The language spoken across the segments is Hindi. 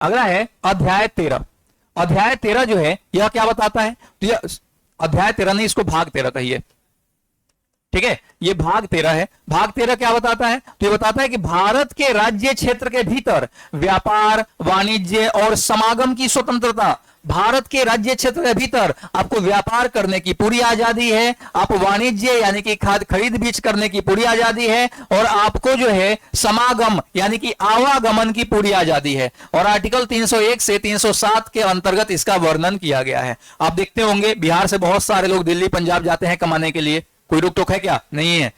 अगला है अध्याय 13। अध्याय 13 जो है यह क्या बताता है, तो यह अध्याय 13 नहीं, इसको भाग 13 कहिए, ठीक है। ये भाग 13 है। भाग 13 क्या बताता है, तो ये बताता है कि भारत के राज्य क्षेत्र के भीतर व्यापार, वाणिज्य और समागम की स्वतंत्रता। भारत के राज्य क्षेत्र के भीतर आपको व्यापार करने की पूरी आजादी है, आप वाणिज्य यानी कि खरीद बेच करने की पूरी आजादी है, और आपको जो है समागम यानी कि आवागमन की पूरी आजादी है। और आर्टिकल 301 से 307 के अंतर्गत इसका वर्णन किया गया है। आप देखते होंगे बिहार से बहुत सारे लोग दिल्ली पंजाब जाते हैं कमाने के लिए, कोई रोक टोक है क्या? नहीं है,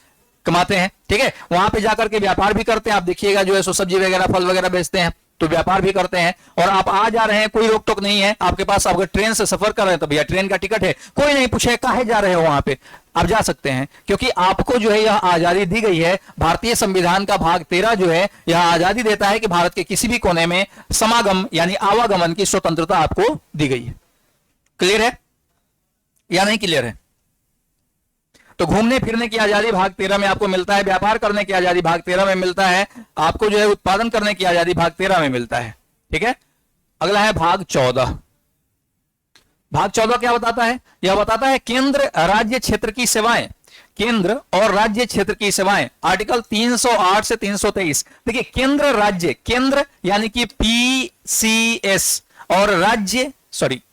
कमाते हैं, ठीक है। वहां पे जाकर के व्यापार भी करते हैं। आप देखिएगा जो है सो सब्जी वगैरह फल वगैरह बेचते हैं, तो व्यापार भी करते हैं। और आप आ जा रहे हैं, कोई रोक टोक नहीं है आपके पास, अगर ट्रेन से सफर कर रहे हैं तो भैया ट्रेन का टिकट है, कोई नहीं पूछे काहे जा रहे हो, वहां पे आप जा सकते हैं, क्योंकि आपको जो है यह आजादी दी गई है। भारतीय संविधान का भाग 13 जो है यह आजादी देता है कि भारत के किसी भी कोने में समागम यानी आवागमन की स्वतंत्रता आपको दी गई है। क्लियर है या नहीं क्लियर है? तो घूमने फिरने की आजादी भाग 13 में आपको मिलता है, व्यापार करने की आजादी भाग 13 में मिलता है, आपको जो है उत्पादन करने की आजादी भाग 13 में मिलता है, ठीक है। अगला है भाग 14। भाग 14 क्या बताता है? यह बताता है केंद्र राज्य क्षेत्र की सेवाएं। केंद्र और राज्य क्षेत्र की सेवाएं, आर्टिकल 308 से 323। देखिए केंद्र राज्य, केंद्र यानी कि पीसीएस और राज्य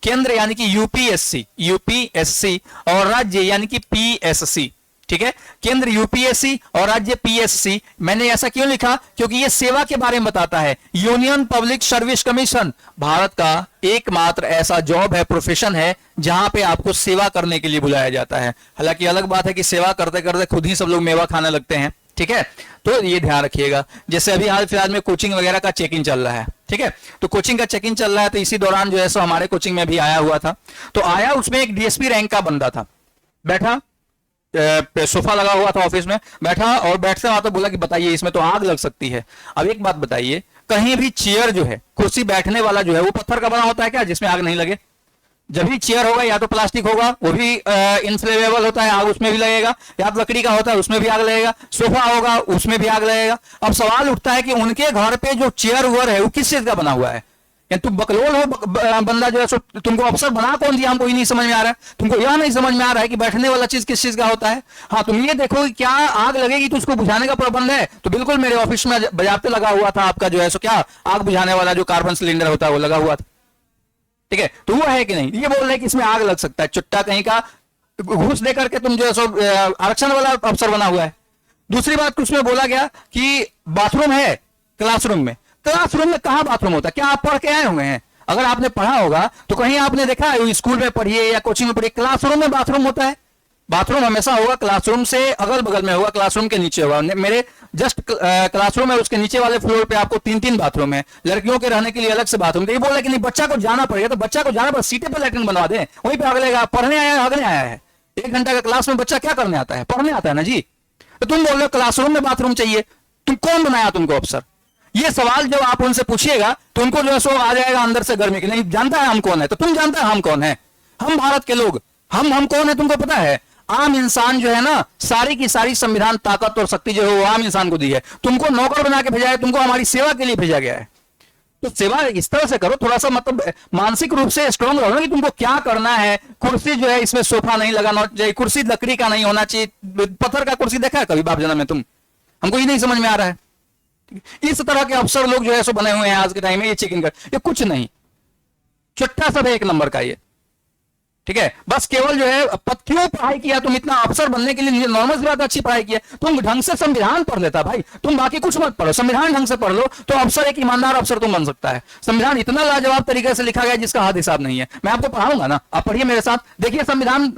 केंद्र यानी कि यूपीएससी और राज्य यानी कि पीएससी, ठीक है। केंद्र यूपीएससी और राज्य पीएससी। मैंने ऐसा क्यों लिखा? क्योंकि यह सेवा के बारे में बताता है। Union public service commission Bharat का एकमात्र ऐसा जॉब है, प्रोफेशन है, जहां पे आपको सेवा करने के लिए बुलाया जाता है। हालांकि अलग बात है कि सेवा करते करते खुद ही सब लोग मेवा खाने लगते हैं, ठीक है। तो ये ध्यान रखिएगा। जैसे अभी हाल फिलहाल में कोचिंग वगैरह का चेकिंग चल रहा है, ठीक है। तो कोचिंग का चेकिंग चल रहा है, तो इसी दौरान जो है सो हमारे कोचिंग में भी आया हुआ था। तो आया, उसमें एक डीएसपी रैंक का बंदा था, बैठा, सोफा लगा हुआ था ऑफिस में, बैठा और बैठते वहां तो बोला कि बताइए इसमें तो आग लग सकती है। अब एक बात बताइए, कहीं भी चेयर जो है, कुर्सी बैठने वाला जो है, वो पत्थर का बना होता है क्या जिसमें आग नहीं लगे? जब भी चेयर होगा या तो प्लास्टिक होगा, वो भी इनफ्लेमेबल होता है, आग उसमें भी लगेगा, या तो लकड़ी का होता है उसमें भी आग लगेगा, सोफा होगा उसमें भी आग लगेगा। अब सवाल उठता है कि उनके घर पे जो चेयर उवर है वो किस चीज का बना हुआ है? तुम बकलोल हो बंदा जो है सो, तुमको अफसर बना कौन दिया? हमको ही नहीं समझ में आ रहा है। तुमको यह नहीं समझ में आ रहा है कि बैठने वाला चीज किस चीज का होता है? हाँ, तुम ये देखो कि क्या आग लगेगी तो उसको बुझाने का प्रबंध है? तो बिल्कुल मेरे ऑफिस में बजाते लगा हुआ था आपका जो है सो क्या आग बुझाने वाला जो कार्बन सिलेंडर होता है वो लगा हुआ था, ठीक है। तो वो है कि नहीं? ये बोल रहे हैं कि इसमें आग लग सकता है, चुट्टा कहीं का घूस देकर के तुम जो है सो आरक्षण वाला अफसर बना हुआ है। दूसरी बात उसमें बोला गया कि बाथरूम है क्लासरूम में। क्लासरूम में कहां बाथरूम होता है? क्या आप पढ़ के आए हुए हैं? अगर आपने पढ़ा होगा तो कहीं आपने देखा है, स्कूल में पढ़िए या कोचिंग में पढ़िए, क्लासरूम में बाथरूम होता है? बाथरूम हमेशा होगा क्लासरूम से अगल बगल में होगा, क्लासरूम के नीचे होगा। मेरे जस्ट क्लासरूम है, उसके नीचे वाले फ्लोर पे आपको 3-3 बाथरूम है, लड़कियों के रहने के लिए अलग से बाथरूम। तो ये बोल रहे कि नहीं बच्चा को जाना पड़ेगा, तो बच्चा को जाना पड़ेगा, सीटें पर लैट्रिन बनवा दें, वहीं पे अगलेगा। पढ़ने आया है, अगले आया है। 1 घंटा का क्लास में बच्चा क्या करने आता है? पढ़ने आता है ना जी। तो तुम बोल रहे हो क्लासरूम में बाथरूम चाहिए, तुम कौन बनाया तुमको अफसर? ये सवाल जब आप उनसे पूछिएगा तो उनको जो है सो आ जाएगा अंदर से गर्मी की, नहीं जानता है हम कौन है? तो तुम जानता है हम कौन है? हम भारत के लोग, हम कौन है तुमको पता है? आम इंसान जो है ना, सारी की सारी संविधान ताकत और शक्ति जो है वो आम इंसान को दी है। तुमको नौकर बना के भेजा है, तुमको हमारी सेवा के लिए भेजा गया है। तो सेवा इस तरह से करो, थोड़ा सा मतलब मानसिक रूप से स्ट्रांग रहो ना कि तुमको क्या करना है। कुर्सी जो है इसमें सोफा नहीं लगाना चाहिए, कुर्सी लकड़ी का नहीं होना चाहिए। पत्थर का कुर्सी देखा है कभी बाप जन्म में तुम? हमको ये नहीं समझ में आ रहा है। इस तरह के अफसर लोग जो है सो बने हुए हैं आज के टाइम में, ये चेकिंग कर, ये कुछ नहीं, चुट्टा सब है 1 नंबर का ये, ठीक है। बस केवल जो है क्यों पढ़ाई किया तुम? इतना अफसर बनने के लिए नॉर्मल सी बात, अच्छी पढ़ाई किया तुम, ढंग से संविधान पढ़ लेता भाई। तुम बाकी कुछ मत पढ़ो, संविधान ढंग से पढ़ लो तो अफसर, एक ईमानदार अफसर तुम बन सकता है। संविधान इतना लाजवाब तरीके से लिखा गया जिसका हाथ हिसाब नहीं है। मैं आपको पढ़ाऊंगा ना, आप पढ़िए मेरे साथ, देखिए संविधान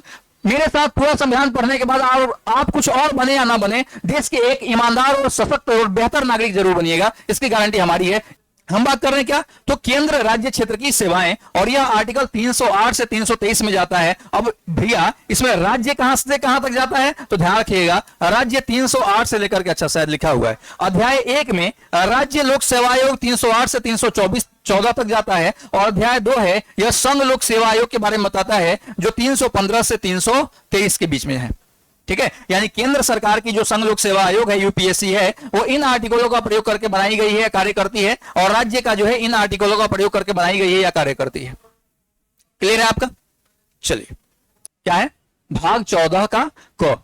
मेरे साथ। पूरा संविधान पढ़ने के बाद आप कुछ और बने या ना बने, देश के एक ईमानदार और सशक्त और बेहतर नागरिक जरूर बनिएगा, इसकी गारंटी हमारी है। हम बात कर रहे हैं क्या? तो केंद्र राज्य क्षेत्र की सेवाएं, और यह आर्टिकल 308 से 323 में जाता है। अब भैया इसमें राज्य कहां से कहां तक जाता है? तो ध्यान रखिएगा, राज्य 308 से लेकर के, अच्छा शायद लिखा हुआ है अध्याय 1 में, राज्य लोक सेवा आयोग 308 से 314 तक जाता है। और अध्याय 2 है, यह संघ लोक सेवा आयोग के बारे में बताता है, जो 315 से 323 के बीच में है। ठीक है, यानी केंद्र सरकार की जो संघ लोक सेवा आयोग है, यूपीएससी है, वो इन आर्टिकलों का प्रयोग करके बनाई गई है या कार्य करती है, और राज्य का जो है इन आर्टिकलों का प्रयोग करके बनाई गई है या कार्य करती है। क्लियर है आपका? चलिए, क्या है भाग 14 का क,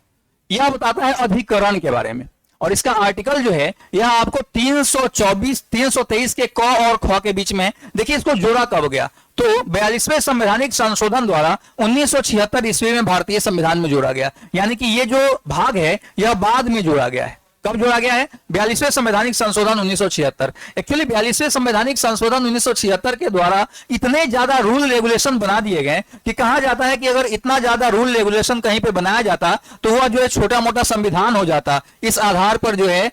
यह बताता है अधिकरण के बारे में, और इसका आर्टिकल जो है यह आपको 323 के क और ख के बीच में। देखिए इसको जोड़ा कब गया, तो 42वें संवैधानिक संशोधन द्वारा 1976 ईस्वी में भारतीय संविधान में जोड़ा गया। यानी कि ये जो भाग है यह बाद में जोड़ा गया है। कब जोड़ा गया है? 42वें संवैधानिक संशोधन 1976। एक्चुअली 42वें संवैधानिक संशोधन 1976 के द्वारा इतने ज्यादा रूल रेगुलेशन बना दिए गए कि कहा जाता है कि अगर इतना ज्यादा रूल रेगुलेशन कहीं पे बनाया जाता तो वह जो है छोटा मोटा संविधान हो जाता। इस आधार पर जो है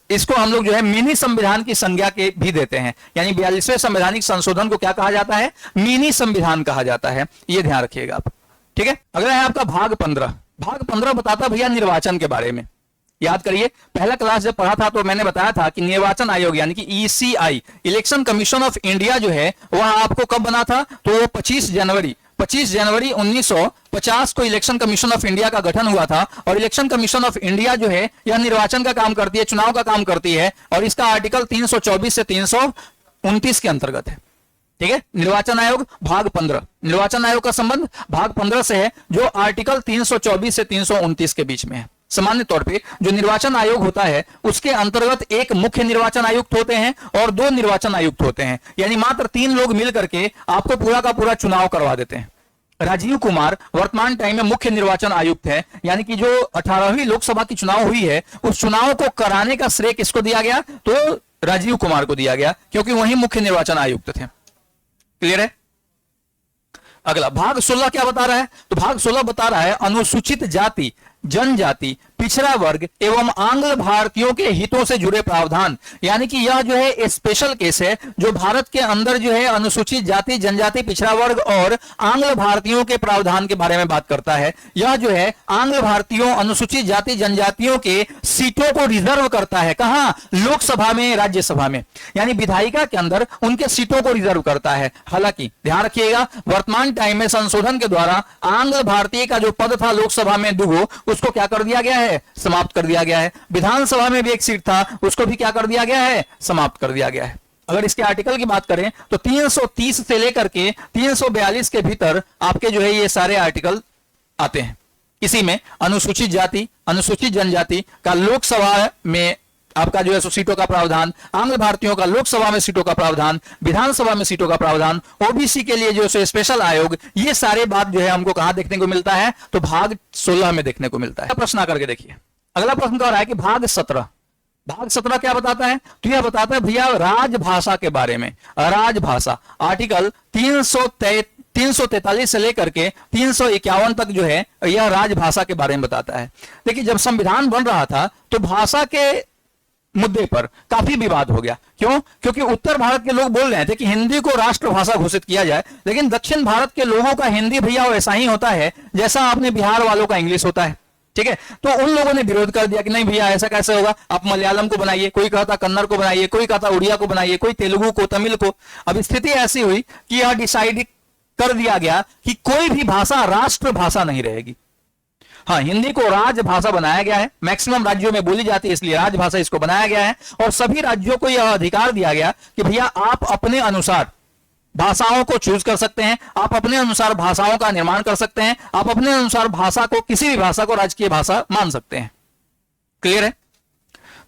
इसको हम लोग जो है मिनी संविधान की संज्ञा के भी देते हैं। यानी 42वें संवैधानिक संशोधन को क्या कहा जाता है? मिनी संविधान कहा जाता है। ये ध्यान रखिएगा आप, ठीक है। अगला है आपका भाग 15। भाग 15 बताता भैया निर्वाचन के बारे में। याद करिए, पहला क्लास जब पढ़ा था तो मैंने बताया था कि निर्वाचन आयोग यानी कि ECI, election commission of India जो है वह आपको कब बना था? तो वो 25 जनवरी 1950 को इलेक्शन कमीशन ऑफ इंडिया का गठन हुआ था। और इलेक्शन कमीशन ऑफ इंडिया जो है यह निर्वाचन का काम करती है, चुनाव का काम करती है, और इसका आर्टिकल 324 से 329 के अंतर्गत है। ठीक है, निर्वाचन आयोग भाग 15, निर्वाचन आयोग का संबंध भाग 15 से है, जो आर्टिकल 324 से 329 के बीच में है। सामान्य तौर पे जो निर्वाचन आयोग होता है उसके अंतर्गत एक मुख्य निर्वाचन आयुक्त होते हैं और 2 निर्वाचन आयुक्त होते हैं। यानी मात्र 3 लोग मिलकर के आपको पूरा का पूरा चुनाव करवा देते हैं। राजीव कुमार वर्तमान टाइम में मुख्य निर्वाचन आयुक्त है। यानी कि जो 18वीं लोकसभा की चुनाव हुई है उस चुनाव को कराने का श्रेय किसको दिया गया? तो राजीव कुमार को दिया गया, क्योंकि वही मुख्य निर्वाचन आयुक्त थे। क्लियर है? अगला भाग 16 क्या बता रहा है? तो भाग 16 बता रहा है अनुसूचित जाति, जनजाति, पिछड़ा वर्ग एवं आंग्ल भारतीयों के हितों से जुड़े प्रावधान। यानी कि यह जो है स्पेशल केस है जो भारत के अंदर जो है अनुसूचित जाति, जनजाति, पिछड़ा वर्ग और आंग्ल भारतीयों के प्रावधान के बारे में बात करता है। यह जो है आंग्ल भारतीयों, अनुसूचित जाति, जनजातियों के सीटों को रिजर्व करता है। कहां? लोकसभा में, राज्यसभा में, यानी विधायिका के अंदर उनके सीटों को रिजर्व करता है। हालांकि ध्यान रखिएगा, वर्तमान टाइम में संशोधन के द्वारा आंग्ल भारतीय का जो पद था लोकसभा में 2, उसको क्या कर दिया गया है? समाप्त कर दिया गया है। विधानसभा में भी एक सीट था, उसको भी क्या कर दिया गया है? समाप्त कर दिया गया है। अगर इसके आर्टिकल की बात करें तो 330 से लेकर के 342 के भीतर आपके जो है ये सारे आर्टिकल आते हैं। इसी में अनुसूचित जाति, अनुसूचित जनजाति का लोकसभा में आपका जो है सीटों का प्रावधान, आंग्ल भारतीयों का लोकसभा में सीटों का प्रावधान, विधानसभा में सीटों का प्रावधान, ओबीसी के लिए जो स्पेशल आयोग, ये सारे बात जो है हमको कहां देखने को मिलता है? तो भाग 16 में देखने को मिलता है। प्रश्न आकर के देखिए। अगला प्रश्न क्या हो रहा है कि भाग 17, भाग 17 क्या बताता है? तो यह बताता है भैया राजभाषा के बारे में। राजभाषा आर्टिकल 343 से लेकर के 351 तक जो है यह राजभाषा के बारे में बताता है। देखिए, जब संविधान बन रहा था तो भाषा के मुद्दे पर काफी विवाद हो गया। क्यों? क्योंकि उत्तर भारत के लोग बोल रहे थे कि हिंदी को राष्ट्रभाषा घोषित किया जाए, लेकिन दक्षिण भारत के लोगों का हिंदी भैया वैसा ही होता है जैसा आपने बिहार वालों का इंग्लिश होता है। ठीक है, तो उन लोगों ने विरोध कर दिया कि नहीं भैया ऐसा कैसे होगा, आप मलयालम को बनाइए, कोई कहता कन्नड़ को बनाइए, कोई कहता उड़िया को बनाइए, कोई तेलुगु को, तमिल को। अब स्थिति ऐसी हुई कि यह डिसाइड कर दिया गया कि कोई भी भाषा राष्ट्रभाषा नहीं रहेगी। हाँ, हिंदी को राजभाषा बनाया गया है, मैक्सिमम राज्यों में बोली जाती है इसलिए राजभाषा इसको बनाया गया है। और सभी राज्यों को यह अधिकार दिया गया कि भैया आप अपने अनुसार भाषाओं को चूज कर सकते हैं, आप अपने अनुसार भाषाओं का निर्माण कर सकते हैं, आप अपने अनुसार भाषा को, किसी भी भाषा को राजकीय भाषा मान सकते हैं। क्लियर है?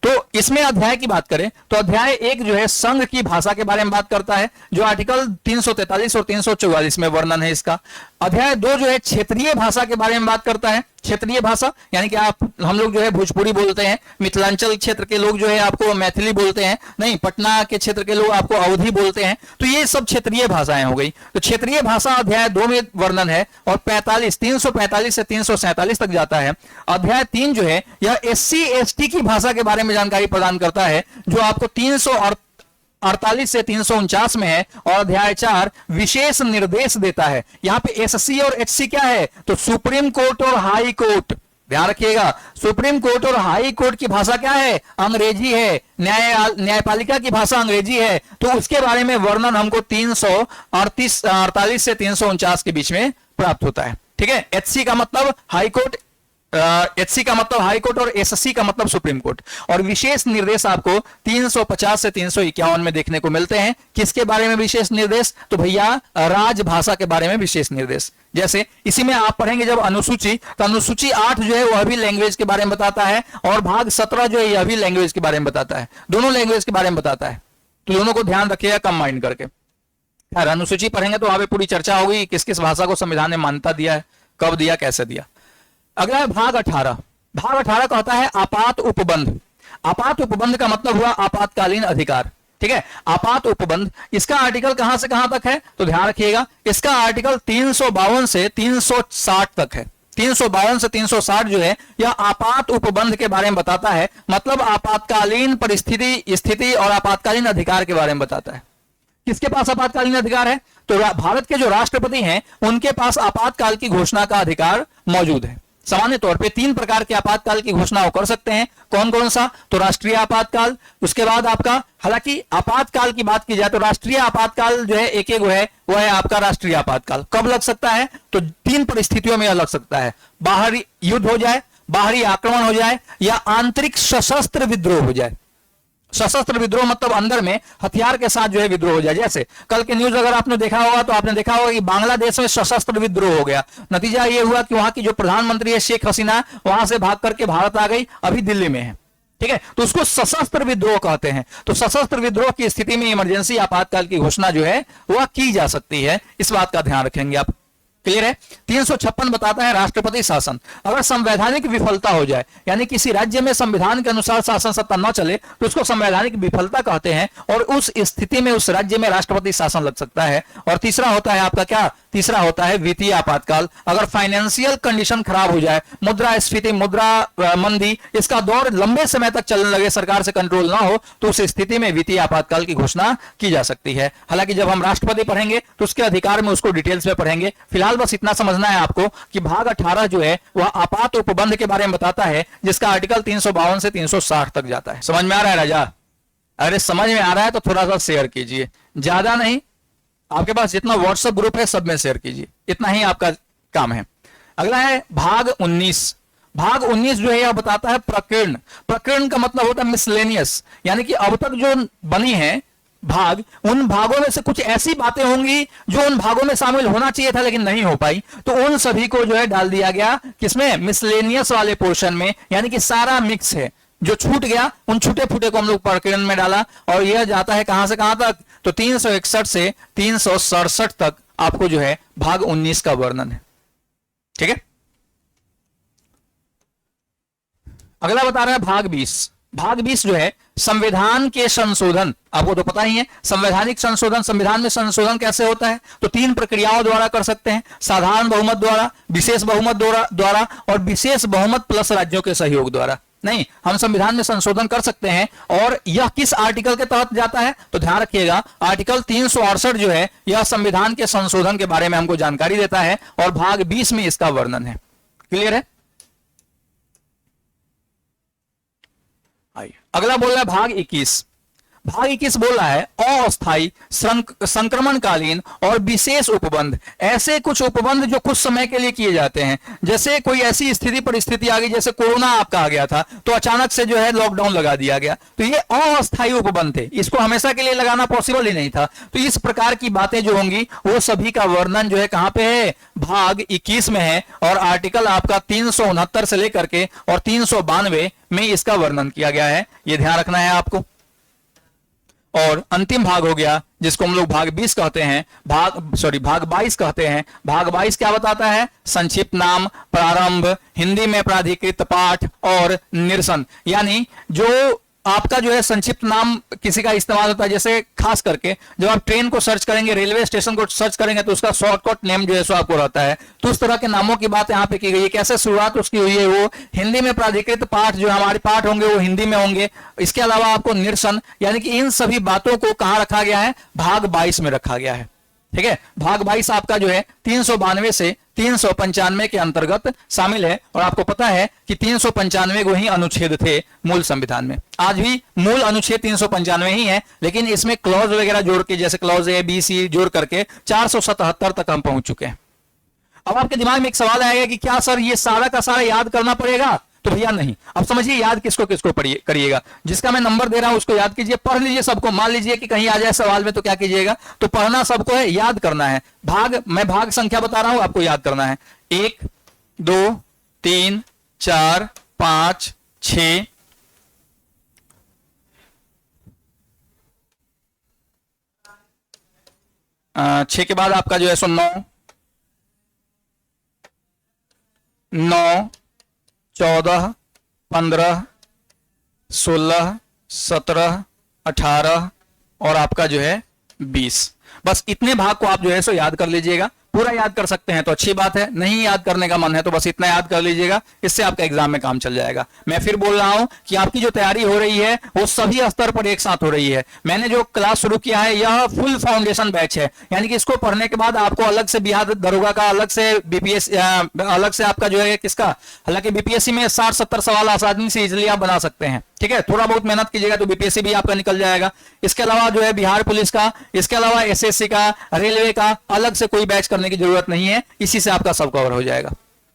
तो इसमें अध्याय की बात करें तो अध्याय 1 जो है संघ की भाषा के बारे में बात करता है, जो आर्टिकल 343 और 344 में वर्णन है इसका। अध्याय 2 जो है क्षेत्रीय भाषा के बारे में बात करता है। क्षेत्रीय भाषा यानी कि हम लोग जो है भोजपुरी बोलते हैं, मिथिलांचल क्षेत्र के लोग जो है आपको मैथिली बोलते हैं, नहीं पटना के क्षेत्र के लोग आपको अवधी बोलते हैं। तो ये सब क्षेत्रीय भाषाएं हो गई। तो क्षेत्रीय भाषा अध्याय 2 में वर्णन है और 345 से 347 तक जाता है। अध्याय 3 जो है यह SC ST की भाषा के बारे में जानकारी प्रदान करता है, जो आपको 348 से 349 में है। और अध्याय 4 विशेष निर्देश देता है। यहां पे SC और HC क्या है? तो सुप्रीम कोर्ट और हाई कोर्ट। ध्यान रखिएगा, सुप्रीम कोर्ट और हाई कोर्ट की भाषा क्या है? अंग्रेजी है। न्यायपालिका की भाषा अंग्रेजी है। तो उसके बारे में वर्णन हमको 348 से 349 के बीच में प्राप्त होता है। ठीक है, HC का मतलब हाई कोर्ट, एचसी का मतलब हाई कोर्ट और एससी का मतलब सुप्रीम कोर्ट। और विशेष निर्देश आपको 350 से 351 में देखने को मिलते हैं। किसके बारे में विशेष निर्देश? तो भैया राजभाषा के बारे में विशेष निर्देश। जैसे इसी में आप पढ़ेंगे जब अनुसूची, तो अनुसूची 8 जो है वह भी लैंग्वेज के बारे में बताता है, और भाग 17 जो है यह भी लैंग्वेज के बारे में बताता है, दोनों लैंग्वेज के बारे में बताता है। तो दोनों को ध्यान रखिएगा कंबाइन करके। खैर अनुसूची पढ़ेंगे तो वहां पे पूरी चर्चा होगी किस किस भाषा को संविधान ने मान्यता दिया है, कब दिया, कैसे दिया। अगला है भाग 18। भाग 18 कहता है आपात उपबंध। आपात उपबंध का मतलब हुआ आपातकालीन अधिकार। ठीक है, आपात उपबंध, इसका आर्टिकल कहां से कहां तक है? तो ध्यान रखिएगा, इसका आर्टिकल 352 से 360 तक है। 352 से 360 जो है यह आपात उपबंध के बारे में बताता है, मतलब आपातकालीन परिस्थिति, स्थिति और आपातकालीन अधिकार के बारे में बताता है। किसके पास आपातकालीन अधिकार है? तो भारत के जो राष्ट्रपति हैं उनके पास आपातकाल की घोषणा का अधिकार मौजूद है। सामान्य तौर पे 3 प्रकार के आपातकाल की घोषणा वो कर सकते हैं। कौन कौन सा? तो राष्ट्रीय आपातकाल, उसके बाद आपका, हालांकि आपातकाल की बात की जाए तो राष्ट्रीय आपातकाल जो है एक एक है, वह है आपका राष्ट्रीय आपातकाल। कब लग सकता है? तो 3 परिस्थितियों में यह लग सकता है। बाहरी युद्ध हो जाए, बाहरी आक्रमण हो जाए, या आंतरिक सशस्त्र विद्रोह हो जाए। सशस्त्र विद्रोह मतलब अंदर में हथियार के साथ जो है विद्रोह हो जाए। जैसे कल के न्यूज अगर आपने देखा होगा तो आपने देखा होगा कि बांग्लादेश में सशस्त्र विद्रोह हो गया। नतीजा ये हुआ कि वहां की जो प्रधानमंत्री है शेख हसीना, वहां से भाग करके भारत आ गई, अभी दिल्ली में है। ठीक है, तो उसको सशस्त्र विद्रोह कहते हैं। तो सशस्त्र विद्रोह की स्थिति में इमरजेंसी आपातकाल की घोषणा जो है वह की जा सकती है। इस बात का ध्यान रखेंगे आप। क्लियर है? 356 बताता है राष्ट्रपति शासन। अगर संवैधानिक विफलता हो जाए, यानी किसी राज्य में संविधान के अनुसार शासन सत्ता न चले, तो उसको संवैधानिक विफलता कहते हैं, और उस स्थिति में उस राज्य में राष्ट्रपति शासन लग सकता है। और तीसरा होता है आपका क्या? तीसरा होता है वित्तीय आपातकाल। अगर फाइनेंशियल कंडीशन खराब हो जाए, मुद्रास्फीति, मुद्रा मंदी, इसका दौर लंबे समय तक चलने लगे, सरकार से कंट्रोल ना हो, तो उस स्थिति में वित्तीय आपातकाल की घोषणा की जा सकती है। हालांकि जब हम राष्ट्रपति पढ़ेंगे तो उसके अधिकार में उसको डिटेल्स में पढ़ेंगे। फिलहाल बस इतना समझना है आपको कि भाग 18 जो है वह आपात उपबंध के बारे में बताता है, जिसका आर्टिकल 352 से 360 तक जाता है। समझ में आ रहा है राजा? अरे समझ में आ रहा है तो थोड़ा सा शेयर कीजिए, ज्यादा नहीं, आपके पास जितना व्हाट्सएप ग्रुप है सब में शेयर कीजिए, इतना ही आपका काम है। अगला है भाग 19। भाग 19 जो है यह बताता है प्रकीर्ण। प्रकीर्ण का मतलब होता है मिसलेनियस, यानी कि अब तक जो बनी है भाग, उन भागों में से कुछ ऐसी बातें होंगी जो उन भागों में शामिल होना चाहिए था लेकिन नहीं हो पाई, तो उन सभी को जो है डाल दिया गया किसमें? मिसलेनियस वाले पोर्शन में, यानी कि सारा मिक्स है। जो छूट गया उन छूटे फूटे को हम लोग प्रकीर्ण में डाला, और यह जाता है कहां से कहां तक? तो 361 से 367 तक आपको जो है भाग 19 का वर्णन है। ठीक है, अगला बता रहा है भाग 20। भाग 20 जो है संविधान के संशोधन। आपको तो पता ही है संवैधानिक संशोधन, संविधान में संशोधन कैसे होता है? तो 3 प्रक्रियाओं द्वारा कर सकते हैं, साधारण बहुमत द्वारा, विशेष बहुमत द्वारा और विशेष बहुमत प्लस राज्यों के सहयोग द्वारा। नहीं, हम संविधान में संशोधन कर सकते हैं। और यह किस आर्टिकल के तहत जाता है? तो ध्यान रखिएगा, आर्टिकल 368 जो है यह संविधान के संशोधन के बारे में हमको जानकारी देता है, और भाग 20 में इसका वर्णन है। क्लियर है? अगला बोल रहा है भाग 21। भाग 21 बोल रहा है अस्थायी, संक्रमणकालीन और विशेष उपबंध। ऐसे कुछ उपबंध जो कुछ समय के लिए किए जाते हैं, जैसे कोई ऐसी स्थिति परिस्थिति आ गई, जैसे कोरोना आपका आ गया था तो अचानक से जो है लॉकडाउन लगा दिया गया, तो ये अस्थायी उपबंध थे, इसको हमेशा के लिए लगाना पॉसिबल ही नहीं था। तो इस प्रकार की बातें जो होंगी वो सभी का वर्णन जो है कहां पे है? भाग 21 में है, और आर्टिकल आपका 369 से लेकर के और 392 में इसका वर्णन किया गया है। ये ध्यान रखना है आपको। और अंतिम भाग हो गया जिसको हम लोग भाग 20 कहते हैं, भाग 22 कहते हैं। भाग 22 क्या बताता है? संक्षिप्त नाम, प्रारंभ, हिंदी में प्राधिकृत पाठ और निरसन। यानी जो आपका जो है संक्षिप्त नाम किसी का इस्तेमाल होता है, जैसे खास करके जब आप ट्रेन को सर्च करेंगे, रेलवे स्टेशन को सर्च करेंगे, तो उसका शॉर्टकट नेम जो है सो आपको रहता है। तो उस तरह के नामों की बात यहाँ पे की गई है। कैसे शुरुआत उसकी हुई है? वो हिंदी में प्राधिकृत पाठ, जो हमारे पाठ होंगे वो हिंदी में होंगे। इसके अलावा आपको निरसन, यानी कि इन सभी बातों को कहां रखा गया है? भाग 22 में रखा गया है। ठीक है, भाग 22 आपका जो है 392 से 395 के अंतर्गत शामिल है। और आपको पता है कि 395 को ही अनुच्छेद थे मूल संविधान में। आज भी मूल अनुच्छेद 395 ही है, लेकिन इसमें क्लॉज वगैरह जोड़ के, जैसे क्लॉज A, B, C जोड़ करके 477 तक हम पहुंच चुके हैं। अब आपके दिमाग में एक सवाल आएगा कि क्या सर ये सारा का सारा याद करना पड़ेगा? तो भैया नहीं। अब समझिए याद किसको किसको करिएगा। जिसका मैं नंबर दे रहा हूं उसको याद कीजिए, पढ़ लीजिए सबको। मान लीजिए कि कहीं आ जाए सवाल में तो क्या कीजिएगा, तो पढ़ना सबको है, याद करना है। मैं भाग संख्या बता रहा हूं, आपको याद करना है। 1 2 3 4 5 6 6 के बाद आपका जो है सो 9 14 15 16 17 18 और आपका जो है 20। बस इतने भाग को आप जो है सो याद कर लीजिएगा। पूरा याद कर सकते हैं तो अच्छी बात है, नहीं याद करने का मन है तो बस इतना याद कर लीजिएगा, इससे आपका एग्जाम में काम चल जाएगा। मैं फिर बोल रहा हूं कि आपकी जो तैयारी हो रही है वो सभी स्तर पर एक साथ हो रही है। मैंने जो क्लास शुरू किया है यह फुल फाउंडेशन बैच है, यानी कि इसको पढ़ने के बाद आपको अलग से बिहार दरोगा का, अलग से बीपीएस, अलग से आपका जो है किसका, हालांकि बीपीएससी में 60-70 सवाल आसानी से इजिली आप बना सकते हैं। ठीक है, थोड़ा बहुत मेहनत कीजिएगा तो बीपीएससी भी आपका निकल जाएगा। इसके अलावा जो है बिहार पुलिस का, इसके अलावा एसएससी का, रेलवे का अलग से कोई बैच करने की जरूरत नहीं है, इसी से आपका सब कवर हो जाएगा।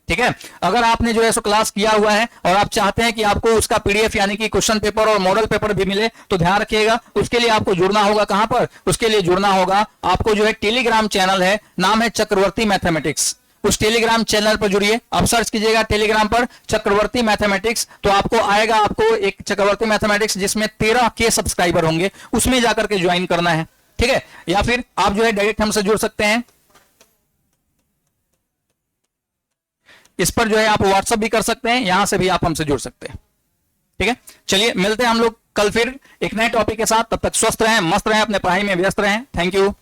ठीक है, अगर आपने जो है सो क्लास किया हुआ है और आप चाहते हैं कि आपको उसका पीडीएफ यानी कि क्वेश्चन पेपर और मॉडल पेपर भी मिले तो ध्यान रखिएगा, उसके लिए आपको जुड़ना होगा। कहां पर? उसके लिए जुड़ना होगा आपको जो है टेलीग्राम चैनल है, नाम है चक्रवर्ती मैथमेटिक्स। उस टेलीग्राम चैनल पर जुड़िए। आप सर्च कीजिएगा टेलीग्राम पर चक्रवर्ती मैथमेटिक्स, तो आपको आएगा, आपको एक चक्रवर्ती मैथमेटिक्स जिसमें 13K सब्सक्राइबर होंगे, उसमें जाकर के ज्वाइन करना है। ठीक है, या फिर आप जो है डायरेक्ट हमसे जुड़ सकते हैं। इस पर जो है आप व्हाट्सएप भी कर सकते हैं, यहां से भी आप हमसे जुड़ सकते हैं। ठीक है, चलिए मिलते हैं हम लोग कल फिर एक नए टॉपिक के साथ। तब तक स्वस्थ रहें, मस्त रहें, अपने पढ़ाई में व्यस्त रहें। Thank you.